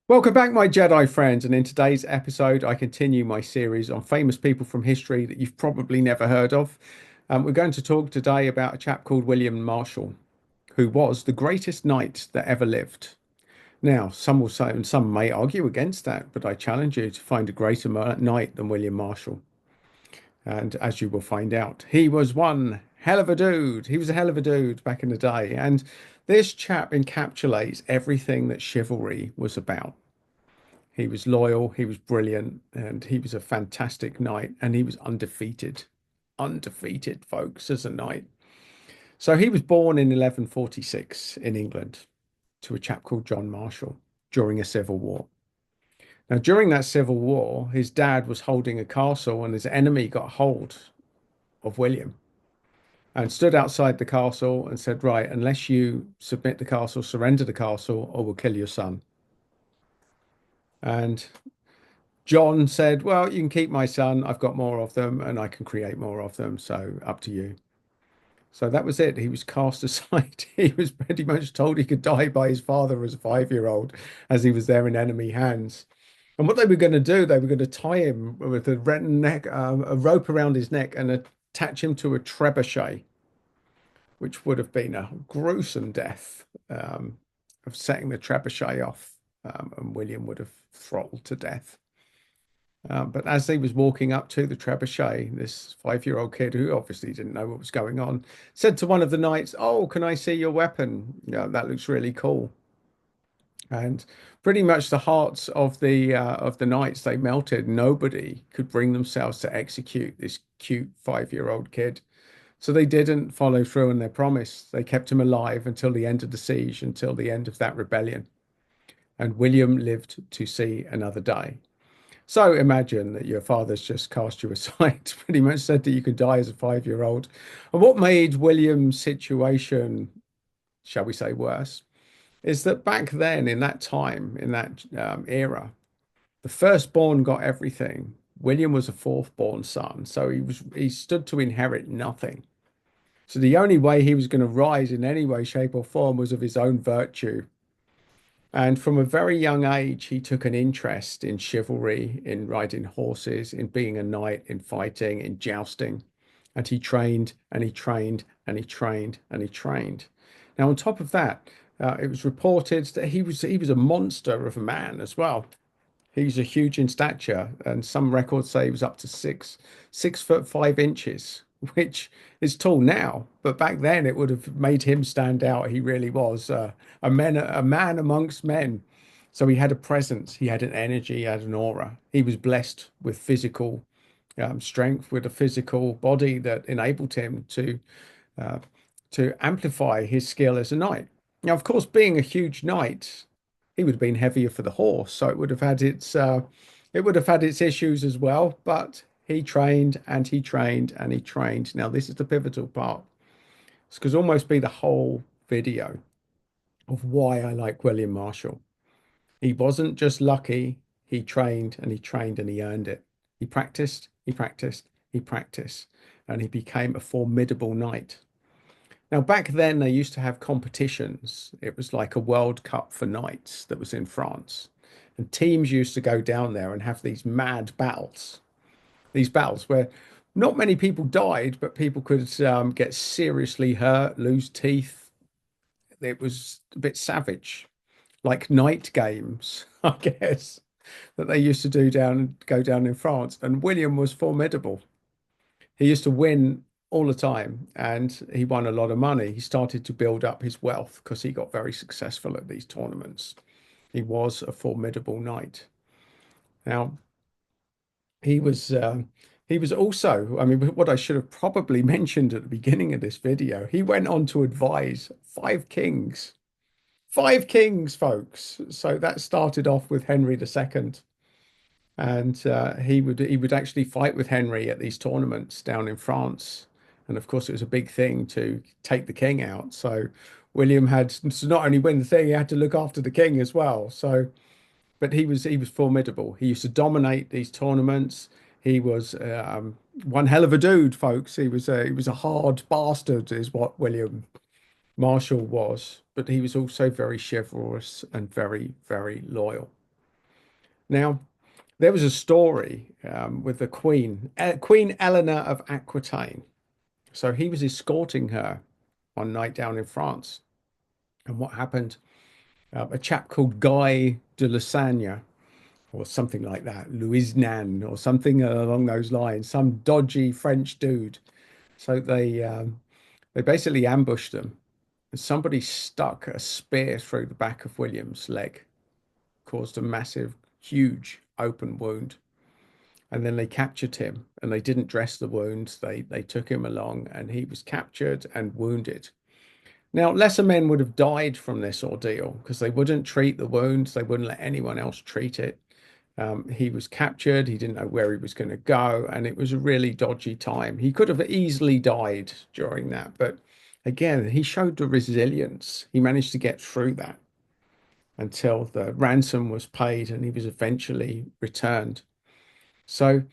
Welcome back, my Jedi friends. And in today's episode, I continue my series on famous people from history that you've probably never heard of. We're going to talk today about a chap called William Marshall, who was the greatest knight that ever lived. Now, some will say, and some may argue against that, but I challenge you to find a greater knight than William Marshall. And as you will find out, he was one hell of a dude. He was a hell of a dude back in the day. And this chap encapsulates everything that chivalry was about. He was loyal, he was brilliant, and he was a fantastic knight, and he was undefeated. Undefeated, folks, as a knight. So he was born in 1146 in England to a chap called John Marshall during a civil war. Now, during that civil war, his dad was holding a castle, and his enemy got hold of William and stood outside the castle and said, right, unless you submit the castle, surrender the castle, or we'll kill your son. And John said, well, you can keep my son. I've got more of them and I can create more of them. So up to you. So that was it. He was cast aside. He was pretty much told he could die by his father as a 5-year-old as he was there in enemy hands. And what they were going to do, they were going to tie him with a rope around his neck and attach him to a trebuchet, which would have been a gruesome death of setting the trebuchet off. And William would have throttled to death. But as he was walking up to the trebuchet, this 5-year-old kid who obviously didn't know what was going on said to one of the knights, "Oh, can I see your weapon? Yeah, that looks really cool." And pretty much the hearts of the knights, they melted. Nobody could bring themselves to execute this cute 5-year-old kid. So they didn't follow through on their promise. They kept him alive until the end of the siege, until the end of that rebellion. And William lived to see another day. So imagine that your father's just cast you aside, pretty much said that you could die as a 5-year-old. And what made William's situation, shall we say, worse, is that back then, in that time, in that era, the firstborn got everything. William was a fourth-born son, so he stood to inherit nothing. So the only way he was going to rise in any way, shape, or form was of his own virtue. And from a very young age, he took an interest in chivalry, in riding horses, in being a knight, in fighting, in jousting. And he trained and he trained and he trained and he trained. Now, on top of that, it was reported that he was a monster of a man as well. He's a huge in stature, and some records say he was up to 6 foot 5 inches, which is tall now, but back then it would have made him stand out. He really was a man amongst men. So he had a presence, he had an energy, he had an aura. He was blessed with physical strength, with a physical body that enabled him uh, to amplify his skill as a knight. Now, of course, being a huge knight, he would have been heavier for the horse, so it would have had its issues as well. But he trained and he trained and he trained. Now, this is the pivotal part. This could almost be the whole video of why I like William Marshall. He wasn't just lucky. He trained and he trained and he earned it. He practiced, he practiced, he practiced, and he became a formidable knight. Now, back then, they used to have competitions. It was like a World Cup for knights that was in France. And teams used to go down there and have these mad battles. These battles where not many people died, but people could get seriously hurt, lose teeth. It was a bit savage, like night games, I guess, that they used to go down in France. And William was formidable. He used to win all the time and he won a lot of money. He started to build up his wealth because he got very successful at these tournaments. He was a formidable knight. Now, he was he was also, I mean, what I should have probably mentioned at the beginning of this video, he went on to advise 5 kings. 5 kings, folks. So that started off with Henry II. And he would actually fight with Henry at these tournaments down in France. And of course, it was a big thing to take the king out. So William had to not only win the thing, he had to look after the king as well. So, but he was formidable. He used to dominate these tournaments. He was one hell of a dude, folks. He was a hard bastard, is what William Marshall was. But he was also very chivalrous and very, very loyal. Now, there was a story with the Queen, Queen Eleanor of Aquitaine. So he was escorting her one night down in France. And what happened? A chap called Guy de Lassagne, or something like that, Louisnan, or something along those lines, some dodgy French dude. So they basically ambushed them, and somebody stuck a spear through the back of William's leg, caused a massive, huge open wound. And then they captured him, and they didn't dress the wounds. They took him along, and he was captured and wounded. Now, lesser men would have died from this ordeal because they wouldn't treat the wounds. They wouldn't let anyone else treat it. He was captured. He didn't know where he was going to go, and it was a really dodgy time. He could have easily died during that, but again, he showed the resilience. He managed to get through that until the ransom was paid and he was eventually returned. So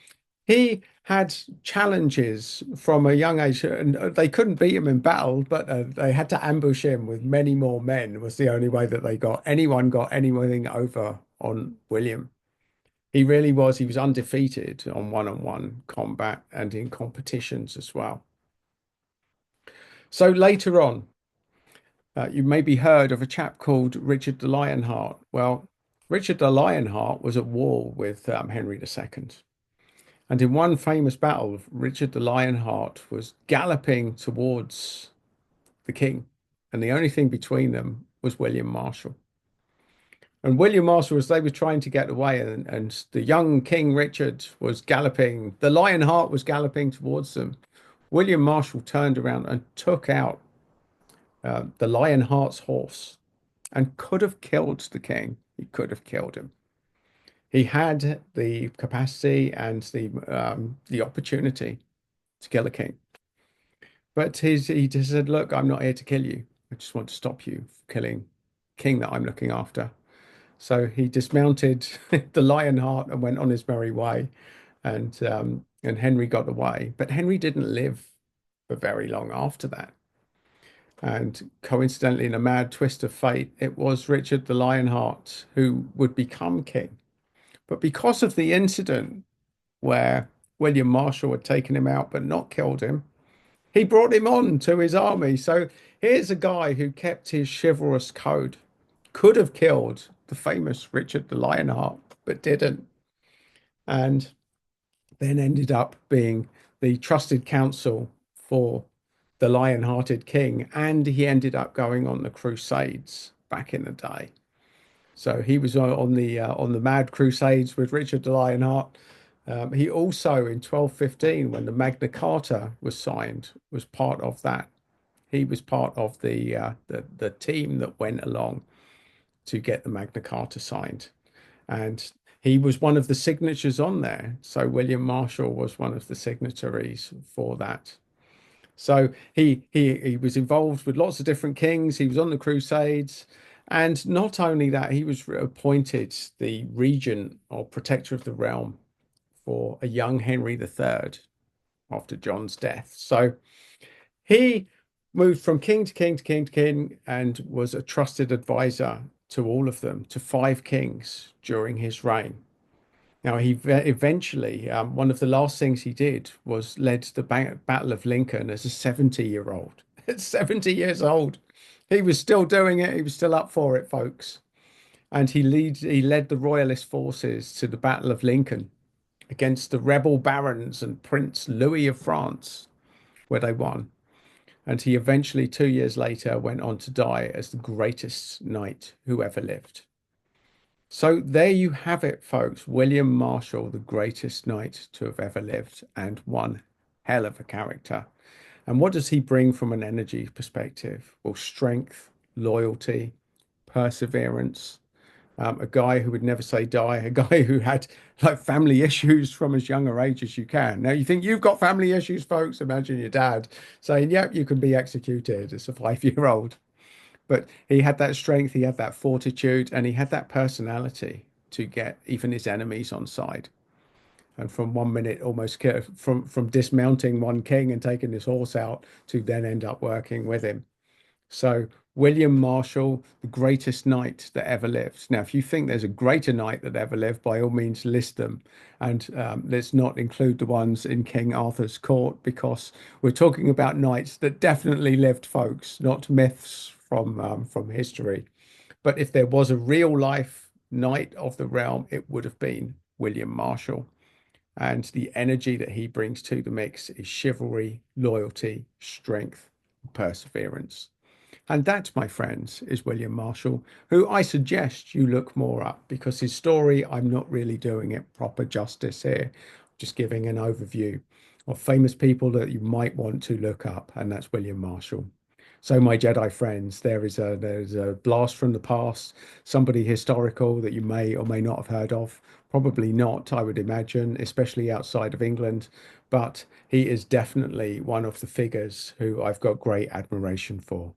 he had challenges from a young age, and they couldn't beat him in battle, but they had to ambush him with many more men. Was the only way that they got anything over on William. He really was. He was undefeated on one-on-one combat and in competitions as well. So later on, you maybe heard of a chap called Richard the Lionheart. Well, Richard the Lionheart was at war with Henry II. And in one famous battle, Richard the Lionheart was galloping towards the king. And the only thing between them was William Marshall. And William Marshall, as they were trying to get away, and the young King Richard was galloping, the Lionheart was galloping towards them. William Marshall turned around and took out the Lionheart's horse and could have killed the king. He could have killed him. He had the capacity and the opportunity to kill a king. But he just said, "Look, I'm not here to kill you. I just want to stop you from killing king that I'm looking after." So he dismounted the Lionheart and went on his merry way, and Henry got away. But Henry didn't live for very long after that. And coincidentally, in a mad twist of fate, it was Richard the Lionheart who would become king. But because of the incident where William Marshall had taken him out but not killed him, he brought him on to his army. So here's a guy who kept his chivalrous code, could have killed the famous Richard the Lionheart, but didn't. And then ended up being the trusted counsel for the lion-hearted king. And he ended up going on the Crusades back in the day. So he was on the Mad Crusades with Richard the Lionheart. He also, in 1215, when the Magna Carta was signed, was part of that. He was part of the team that went along to get the Magna Carta signed, and he was one of the signatures on there. So William Marshall was one of the signatories for that. So he was involved with lots of different kings. He was on the Crusades. And not only that, he was appointed the regent or protector of the realm for a young Henry III after John's death. So he moved from king to king to king to king and was a trusted advisor to all of them, to five kings during his reign. Now, he eventually, one of the last things he did was led the Battle of Lincoln as a 70-year-old. At 70 years old, he was still doing it. He was still up for it, folks. And he led the royalist forces to the Battle of Lincoln against the rebel barons and Prince Louis of France, where they won. And he eventually, 2 years later, went on to die as the greatest knight who ever lived. So there you have it, folks. William Marshall, the greatest knight to have ever lived, and one hell of a character. And what does he bring from an energy perspective? Well, strength, loyalty, perseverance. A guy who would never say die, a guy who had like family issues from as younger age as you can. Now, you think you've got family issues, folks? Imagine your dad saying, "Yep, you can be executed" as a 5-year-old. But he had that strength, he had that fortitude, and he had that personality to get even his enemies on side. And from 1 minute, almost from dismounting one king and taking his horse out to then end up working with him. So, William Marshall, the greatest knight that ever lived. Now, if you think there's a greater knight that ever lived, by all means list them. And let's not include the ones in King Arthur's court because we're talking about knights that definitely lived, folks, not myths from history. But if there was a real life knight of the realm, it would have been William Marshall. And the energy that he brings to the mix is chivalry, loyalty, strength, perseverance. And that, my friends, is William Marshall, who I suggest you look more up because his story, I'm not really doing it proper justice here, just giving an overview of famous people that you might want to look up, and that's William Marshall. So, my Jedi friends, there's a blast from the past, somebody historical that you may or may not have heard of. Probably not, I would imagine, especially outside of England, but he is definitely one of the figures who I've got great admiration for.